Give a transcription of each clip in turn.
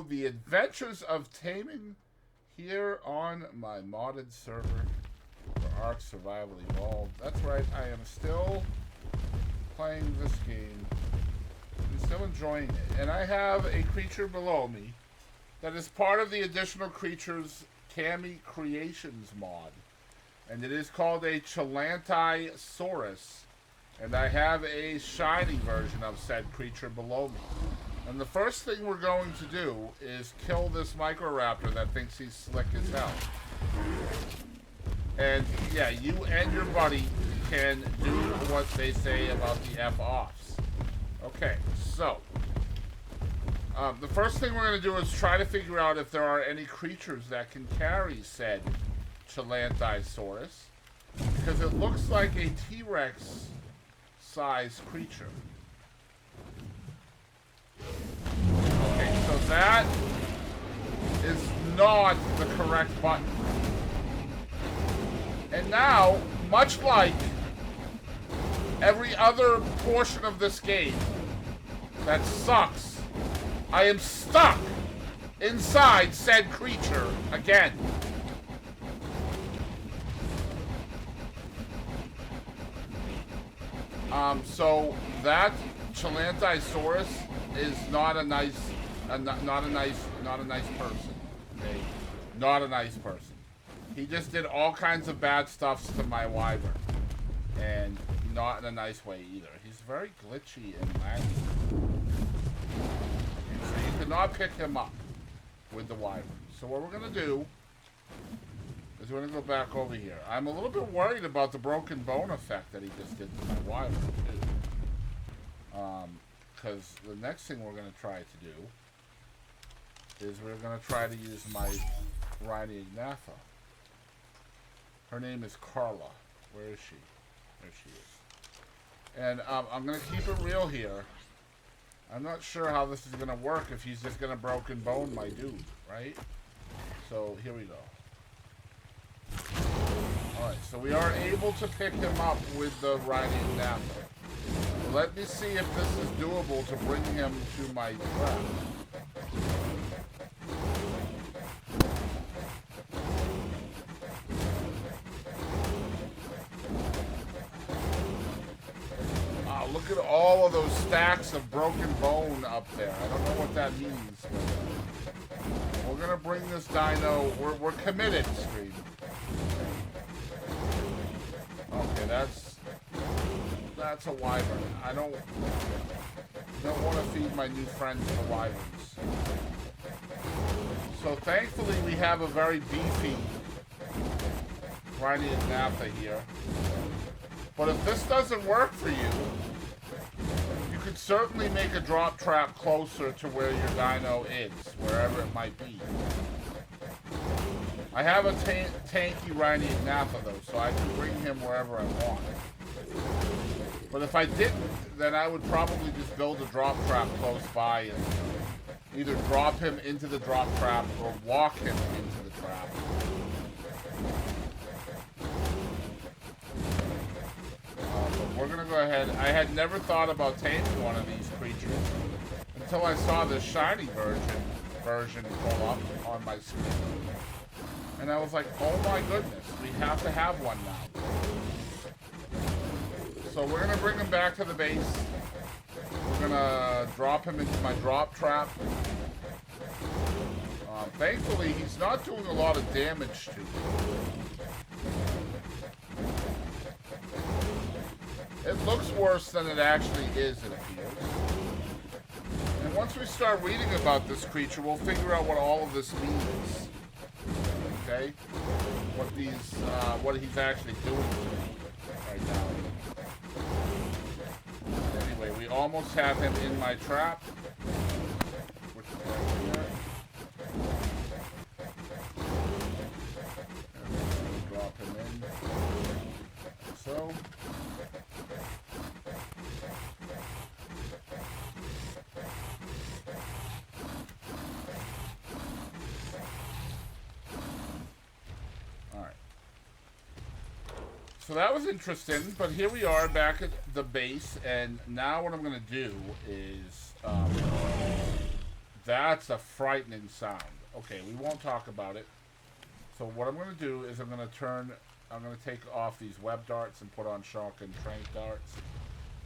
the adventures of Taming here on my modded server for Ark Survival Evolved. That's right, I am still playing this game. I'm still enjoying it. And I have a creature below me that is part of the additional creatures Cami Creations mod. And it is called a Chilantaisaurus. And I have a shiny version of said creature below me. And the first thing we're going to do is kill this Microraptor that thinks he's slick as hell. And yeah, you and your buddy can do what they say about the F-offs. Okay, so the first thing we're going to do is try to figure out if there are any creatures that can carry said Chilantaisaurus, because it looks like a T-Rex size creature. Okay, so that is not the correct button. And now, much like every other portion of this game that sucks, I am stuck inside said creature again. So that Chilantaisaurus is not a nice person. Okay, not a nice person. He just did all kinds of bad stuff to my wyvern, and not in a nice way either. He's very glitchy and laggy. So you cannot pick him up with the wyvern. So what we're gonna do is we're gonna go back over here. I'm a little bit worried about the broken bone effect that he just did to my wyvern too. Because the next thing we're gonna try to do is we're gonna try to use my Rhini Ignatha. Her name is Carla. Where is she? There she is. And I'm going to keep it real here. I'm not sure how this is going to work if he's just going to broken bone my dude, right? So here we go. Alright, so we are able to pick him up with the Rhini Ignatha. Let me see if this is doable to bring him to my trap. Look at all of those stacks of broken bone up there. I don't know what that means. But we're gonna bring this dino. We're committed, Scream. Okay, that's a wyvern. I don't want to feed my new friends the wyverns. So thankfully we have a very beefy Rhini Ignatha here. But if this doesn't work for you, you could certainly make a drop trap closer to where your dino is, wherever it might be. I have a tanky Rhini Ignatha though, so I can bring him wherever I want. But if I didn't, then I would probably just build a drop trap close by and either drop him into the drop trap or walk him into the trap. We're going to go ahead. I had never thought about taming one of these creatures until I saw this shiny version pull up on my screen. And I was like, oh my goodness, we have to have one now. So we're going to bring him back to the base. We're going to drop him into my drop trap. Thankfully, he's not doing a lot of damage to me. It looks worse than it actually is, it appears. And once we start reading about this creature, we'll figure out what all of this means. Okay? What he's actually doing to me right now. Anyway, we almost have him in my trap. Which is right here. And drop him in. Like so. So that was interesting, but here we are back at the base, and now what I'm going to do is That's a frightening sound. Okay, we won't talk about it. So what I'm going to do is I'm going to take off these web darts and put on shock and trank darts.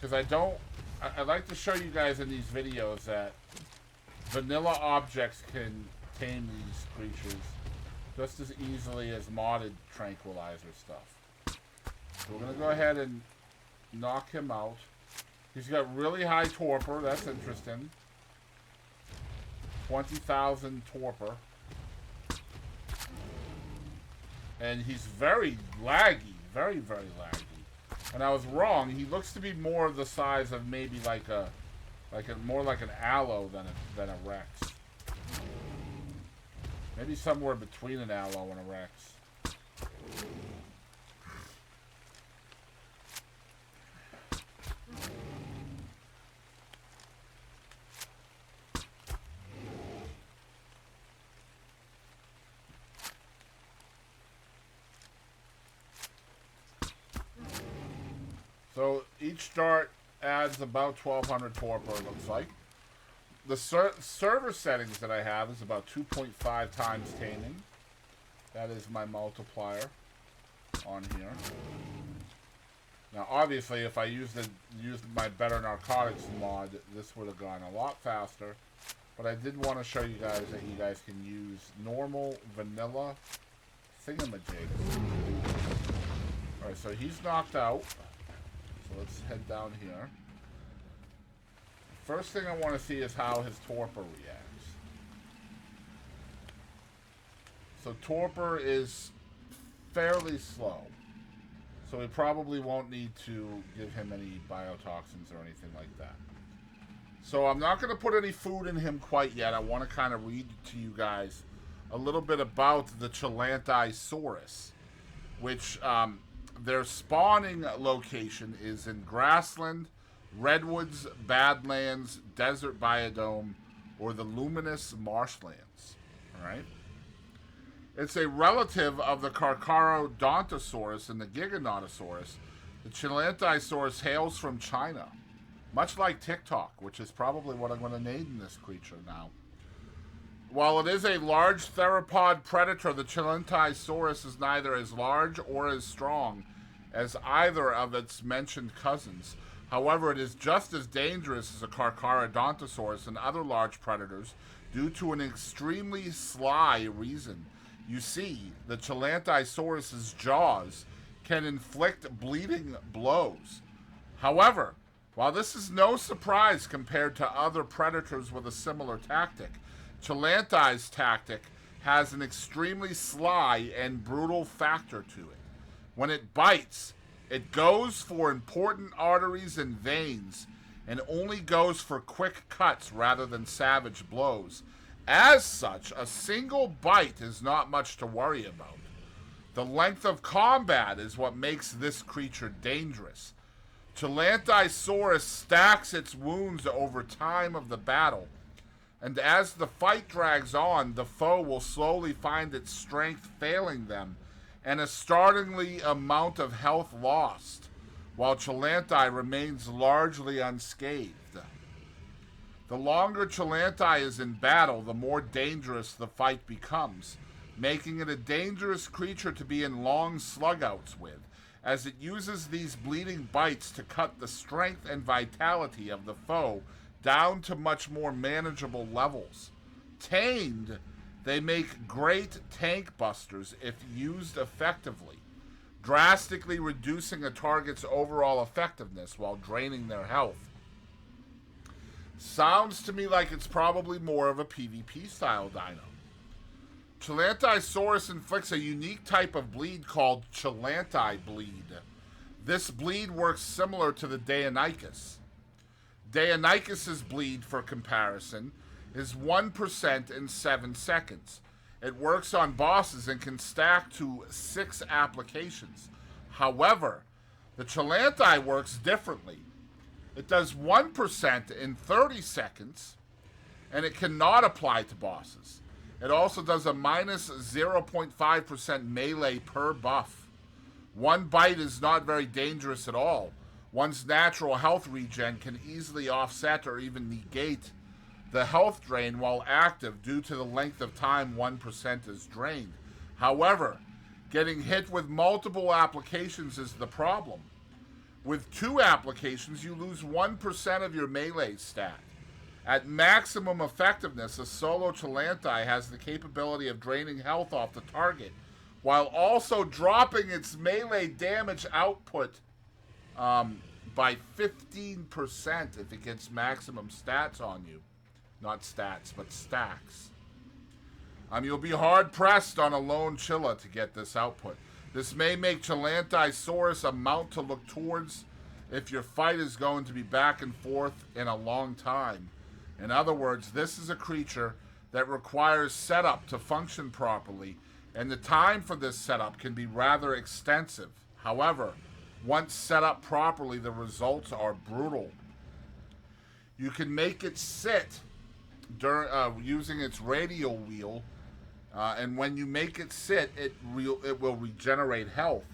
Because I like to show you guys in these videos that vanilla objects can tame these creatures just as easily as modded tranquilizer stuff. So we're going to go ahead and knock him out. He's got really high torpor. That's interesting. 20,000 torpor. And he's very laggy. Very, very laggy. And I was wrong. He looks to be more the size of maybe more like an aloe than a rex. Maybe somewhere between an aloe and a rex. So each dart adds about 1,200 torpor, it looks like. The server settings that I have is about 2.5 times taming. That is my multiplier on here. Now, obviously, if I used my Better Narcotics mod, this would have gone a lot faster. But I did want to show you guys that you guys can use normal vanilla thingamajigs. Alright, so he's knocked out. So let's head down here. First thing I want to see is how his torpor reacts. So torpor is fairly slow. So we probably won't need to give him any biotoxins or anything like that. So I'm not going to put any food in him quite yet. I want to kind of read to you guys a little bit about the Chilantaisaurus, which their spawning location is in grassland, redwoods, badlands, desert biodome, or the luminous marshlands. All right. It's a relative of the Carcharodontosaurus and the Giganotosaurus. The Chilantaisaurus hails from China, much like TikTok, which is probably what I'm going to name this creature now. While it is a large theropod predator, the Chilantaisaurus is neither as large or as strong as either of its mentioned cousins. However, it is just as dangerous as a Carcharodontosaurus and other large predators due to an extremely sly reason. You see, the Chilantaisaurus's jaws can inflict bleeding blows. However, while this is no surprise compared to other predators with a similar tactic, Chilantai's tactic has an extremely sly and brutal factor to it. When it bites, it goes for important arteries and veins and only goes for quick cuts rather than savage blows. As such, a single bite is not much to worry about. The length of combat is what makes this creature dangerous. Chilantaisaurus stacks its wounds over time of the battle, and as the fight drags on, the foe will slowly find its strength failing them and a startlingly amount of health lost, while Chilantai remains largely unscathed. The longer Chilantai is in battle, the more dangerous the fight becomes, making it a dangerous creature to be in long slugouts with, as it uses these bleeding bites to cut the strength and vitality of the foe down to much more manageable levels. Tamed, they make great tank busters if used effectively, drastically reducing a target's overall effectiveness while draining their health. Sounds to me like it's probably more of a PvP style dino. Chilantaisaurus inflicts a unique type of bleed called Chilantai bleed. This bleed works similar to the Deinonychus. Deinonychus's bleed, for comparison, is 1% in 7 seconds. It works on bosses and can stack to 6 applications. However, the Chilantai works differently. It does 1% in 30 seconds, and it cannot apply to bosses. It also does a minus 0.5% melee per buff. One bite is not very dangerous at all. One's natural health regen can easily offset or even negate the health drain while active due to the length of time 1% is drained. However, getting hit with multiple applications is the problem. With 2 applications, you lose 1% of your melee stat. At maximum effectiveness, a solo Chilantai has the capability of draining health off the target, while also dropping its melee damage output by 15% if it gets maximum stats on you. Not stats, but stacks. You'll be hard-pressed on a lone Chilla to get this output. This may make Chilantaisaurus a mount to look towards if your fight is going to be back and forth in a long time. In other words, this is a creature that requires setup to function properly, and the time for this setup can be rather extensive. However, once set up properly, the results are brutal. You can make it sit using its radial wheel, and when you make it sit, it will regenerate health.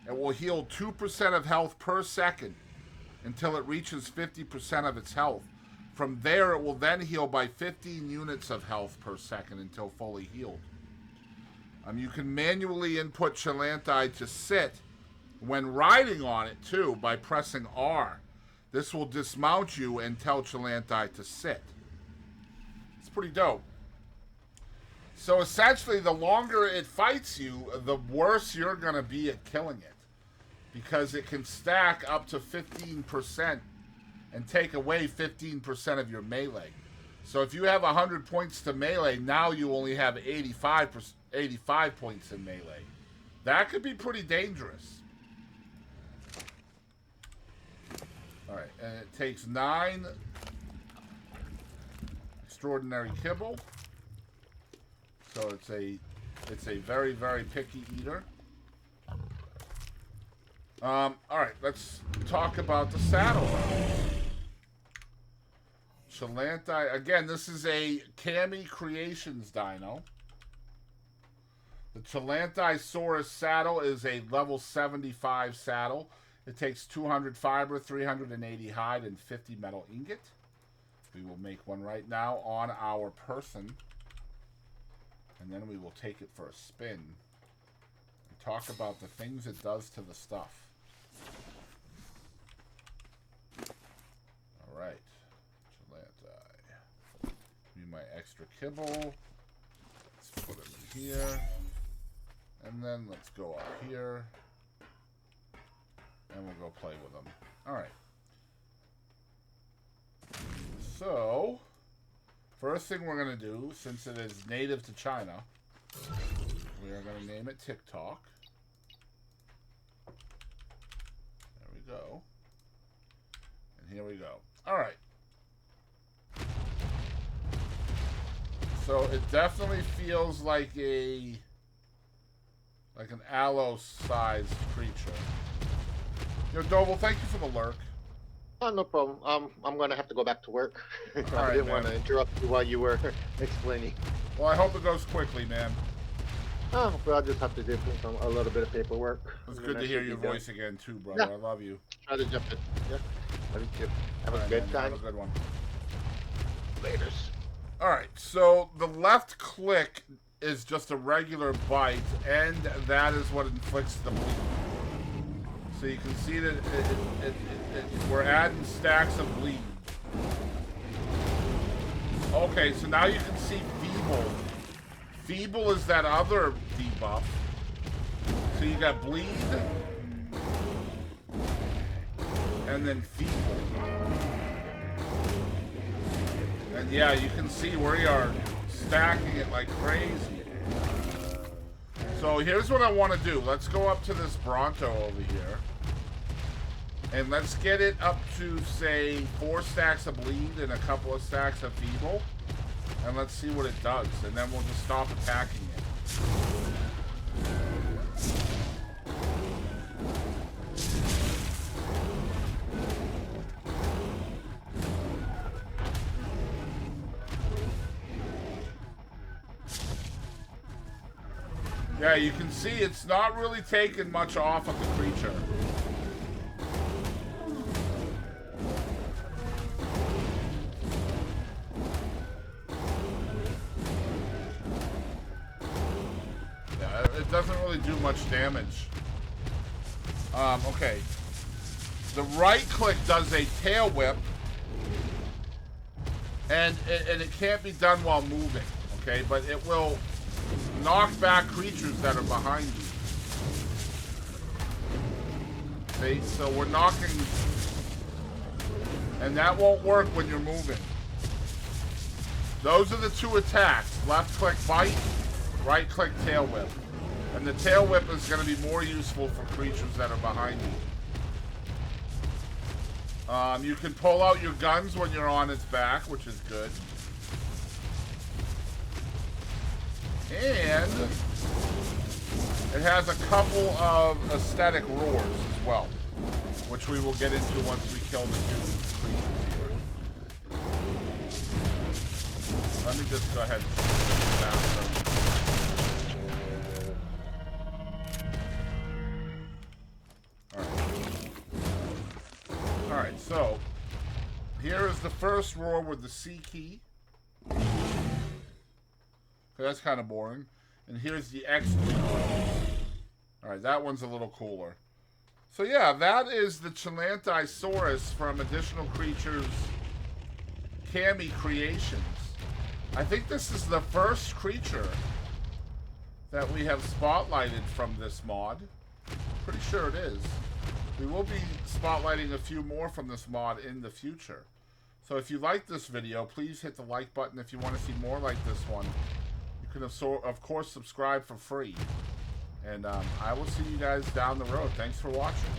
It will heal 2% of health per second until it reaches 50% of its health. From there, it will then heal by 15 units of health per second until fully healed. You can manually input Chilantai to sit when riding on it, too, by pressing R. This will dismount you and tell Chilantai to sit. It's pretty dope. So essentially, the longer it fights you, the worse you're going to be at killing it. Because it can stack up to 15% and take away 15% of your melee. So if you have 100 points to melee, now you only have 85 points in melee. That could be pretty dangerous. Alright, and it takes 9 extraordinary kibble. So it's a very, very picky eater. Alright, let's talk about the saddle. Chilantai, again, this is a Kami Creations dino. The Chilantaisaurus saddle is a level 75 saddle. It takes 200 fiber, 380 hide, and 50 metal ingot. We will make one right now on our person. And then we will take it for a spin and talk about the things it does to the stuff. Alright. Chilantai. Give me my extra kibble. Let's put it in here. And then let's go up here. And we'll go play with them. Alright. So, first thing we're going to do, since it is native to China, we are going to name it TikTok. There we go. And here we go. Alright. So it definitely feels like an aloe-sized creature. Yo, Doble, thank you for the lurk. Oh, no problem. I'm going to have to go back to work. I didn't want to interrupt you while you were explaining. Well, I hope it goes quickly, man. Oh, but I'll just have to do a little bit of paperwork. It's good to hear your voice again, too, brother. Yeah. I love you. Try to jump in. Yeah. Love you too. Have a good time. Have a good one. Laters. All right, so the left click is just a regular bite, and that is what inflicts the bleed. So you can see that we're adding stacks of bleed. Okay, so now you can see Feeble. Feeble is that other debuff. So you got Bleed, and then Feeble. And yeah, you can see we are stacking it like crazy. So here's what I want to do. Let's go up to this Bronto over here. And let's get it up to, say, 4 stacks of Bleed and a couple of stacks of Feeble. And let's see what it does. And then we'll just stop attacking it. Yeah, you can see it's not really taking much off of the creature. it doesn't really do much damage. Okay. The right click does a tail whip, and it can't be done while moving, okay? But it will knock back creatures that are behind you. See? So we're knocking, and that won't work when you're moving. Those are the two attacks. Left click bite, right click tail whip. And the tail whip is going to be more useful for creatures that are behind you. You can pull out your guns when you're on its back, which is good. And it has a couple of aesthetic roars as well, which we will get into once we kill the two creatures here. Let me just go ahead and shoot this down. Alright, so here is the first roar with the C key. That's kind of boring. And here's the X key. Alright, that one's a little cooler. So yeah, that is the Chilantaisaurus from Additional Creatures Cami Creations. I think this is the first creature that we have spotlighted from this mod. Pretty sure it is. We will be spotlighting a few more from this mod in the future. So if you like this video, please hit the like button. If you want to see more like this one, you can of course subscribe for free. And I will see you guys down the road. Thanks for watching.